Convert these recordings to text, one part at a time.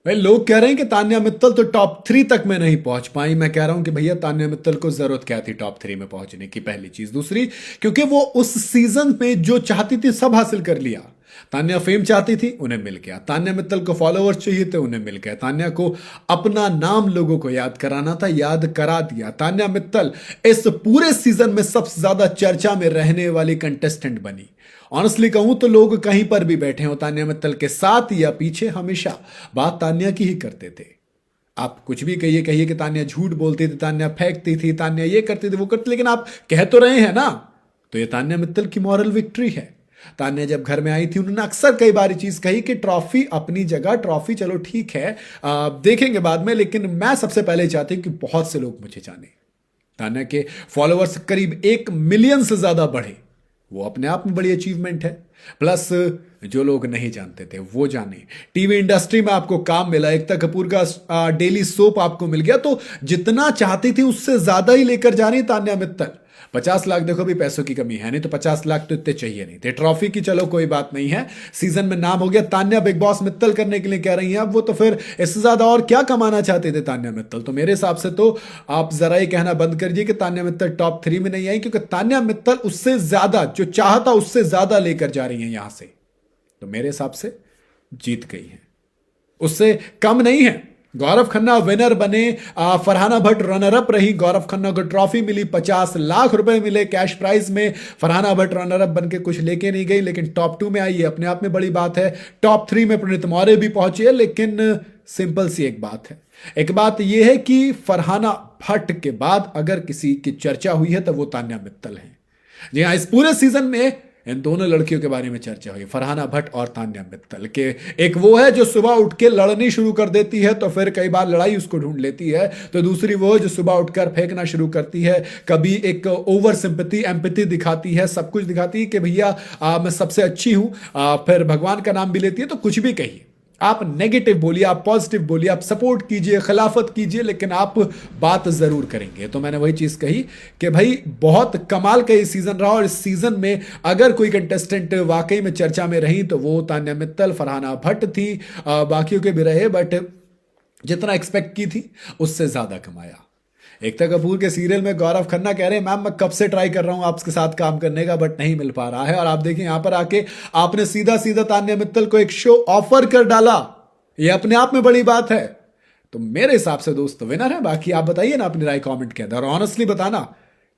भाई लोग कह रहे हैं कि तान्या मित्तल तो टॉप 3 तक में नहीं पहुंच पाई। मैं कह रहा हूं कि भैया तान्या मित्तल को जरूरत क्या थी टॉप 3 में पहुंचने की, पहली चीज। दूसरी, क्योंकि वो उस सीजन में जो चाहती थी सब हासिल कर लिया। तान्या फेम चाहती थी, उन्हें मिल गया। तान्या मित्तल को फॉलोअर्स चाहिए थे, उन्हें मिल गया। तान्या को अपना नाम लोगों को याद कराना था, याद करा दिया। तान्या मित्तल इस पूरे सीजन में सबसे ज्यादा चर्चा में रहने वाली कंटेस्टेंट बनी। ऑनेस्टली कहूं तो लोग कहीं पर भी बैठे हो तान्या मित्तल के साथ या पीछे, हमेशा बात तान्या की ही करते थे। आप कुछ भी कहिए कहिए कि तान्या झूठ बोलती थी, तान्या फेंकती थी, तान्या ये करती थी, वो करती, लेकिन आप कह तो रहे हैं ना, तो ये तान्या मित्तल की मॉरल विक्ट्री है। तान्या जब घर में आई थी, उन्होंने अक्सर कई बार चीज कही कि ट्रॉफी अपनी जगह, ट्रॉफी चलो ठीक है, देखेंगे बाद में, लेकिन मैं सबसे पहले चाहती हूं कि बहुत से लोग मुझे जाने। तान्या के फॉलोअर्स करीब 1 मिलियन से ज्यादा बढ़े, वो अपने आप में बड़ी अचीवमेंट है। प्लस जो लोग नहीं जानते थे वो जाने। टीवी इंडस्ट्री में आपको काम मिला, एकता कपूर का डेली सोप आपको मिल गया, तो जितना चाहती थी उससे ज्यादा ही लेकर जा रही तान्या मित्तल। 50 लाख, देखो भी पैसों की कमी है नहीं, तो 50 लाख तो इतने चाहिए नहीं थे। ट्रॉफी की चलो कोई बात नहीं है, सीजन में नाम हो गया। तान्या बिग बॉस मित्तल करने के लिए कह रही हैं अब, वो तो फिर इससे ज्यादा और क्या कमाना चाहते थे तान्या मित्तल? तो मेरे हिसाब से तो आप जरा ये कहना बंद कर दिए कि तान्या मित्तल टॉप 3 में नहीं आई, क्योंकि तान्या मित्तल उससे ज्यादा, जो चाहता उससे ज्यादा लेकर जा रही है यहां से। तो मेरे हिसाब से जीत गई है, उससे कम नहीं है। गौरव खन्ना विनर बने, फरहाना भट्ट रनर अप रही। गौरव खन्ना को ट्रॉफी मिली, 50 लाख रुपए मिले कैश प्राइज में। फरहाना भट्ट रनर अप बन के कुछ लेके नहीं गई, लेकिन टॉप 2 में आई है, अपने आप में बड़ी बात है। टॉप 3 में प्रणीत मौर्य भी पहुंची है, लेकिन सिंपल सी एक बात है। एक बात यह है कि फरहाना भट्ट के बाद अगर किसी की चर्चा हुई है तो वो तान्या मित्तल है। जी हाँ, इस पूरे सीजन में इन दोनों लड़कियों के बारे में चर्चा हुई, फरहाना भट्ट और तान्या मित्तल के। एक वो है जो सुबह उठ के लड़नी शुरू कर देती है तो फिर कई बार लड़ाई उसको ढूंढ लेती है, तो दूसरी वो जो सुबह उठकर फेंकना शुरू करती है, कभी एक ओवर सिंपैथी एम्पैथी दिखाती है, सब कुछ दिखाती है कि भैया मैं सबसे अच्छी हूं, फिर भगवान का नाम भी लेती है। तो कुछ भी कहिए, आप नेगेटिव बोलिए, आप पॉजिटिव बोलिए, आप सपोर्ट कीजिए, खिलाफत कीजिए, लेकिन आप बात जरूर करेंगे। तो मैंने वही चीज कही कि भाई बहुत कमाल का ये सीजन रहा, और इस सीजन में अगर कोई कंटेस्टेंट वाकई में चर्चा में रही तो वो तान्या मित्तल, फरहाना भट्ट थी। बाकियों के भी रहे, बट जितना एक्सपेक्ट की थी उससे ज्यादा कमाया। एकता कपूर के सीरियल में गौरव खन्ना कह रहे हैं मैम मैं कब से ट्राई कर रहा हूं आपके साथ काम करने का, बट नहीं मिल पा रहा है। और आप देखिए यहां पर आके आपने सीधा सीधा तान्या मित्तल को एक शो ऑफर कर डाला, ये अपने आप में बड़ी बात है। तो मेरे हिसाब से दोस्त विनर है। बाकी आप बताइए ना अपनी राय कमेंट के अंदर, और ऑनेस्टली बताना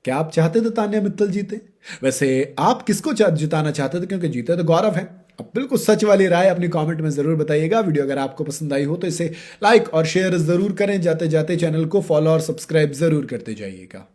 क्या आप चाहते थे तान्या मित्तल जीते? वैसे आप किसको जिताना चाहते थे, क्योंकि जीते तो गौरव है। अब बिल्कुल सच वाली राय अपनी कमेंट में जरूर बताइएगा। वीडियो अगर आपको पसंद आई हो तो इसे लाइक और शेयर जरूर करें। जाते जाते चैनल को फॉलो और सब्सक्राइब जरूर करते जाइएगा।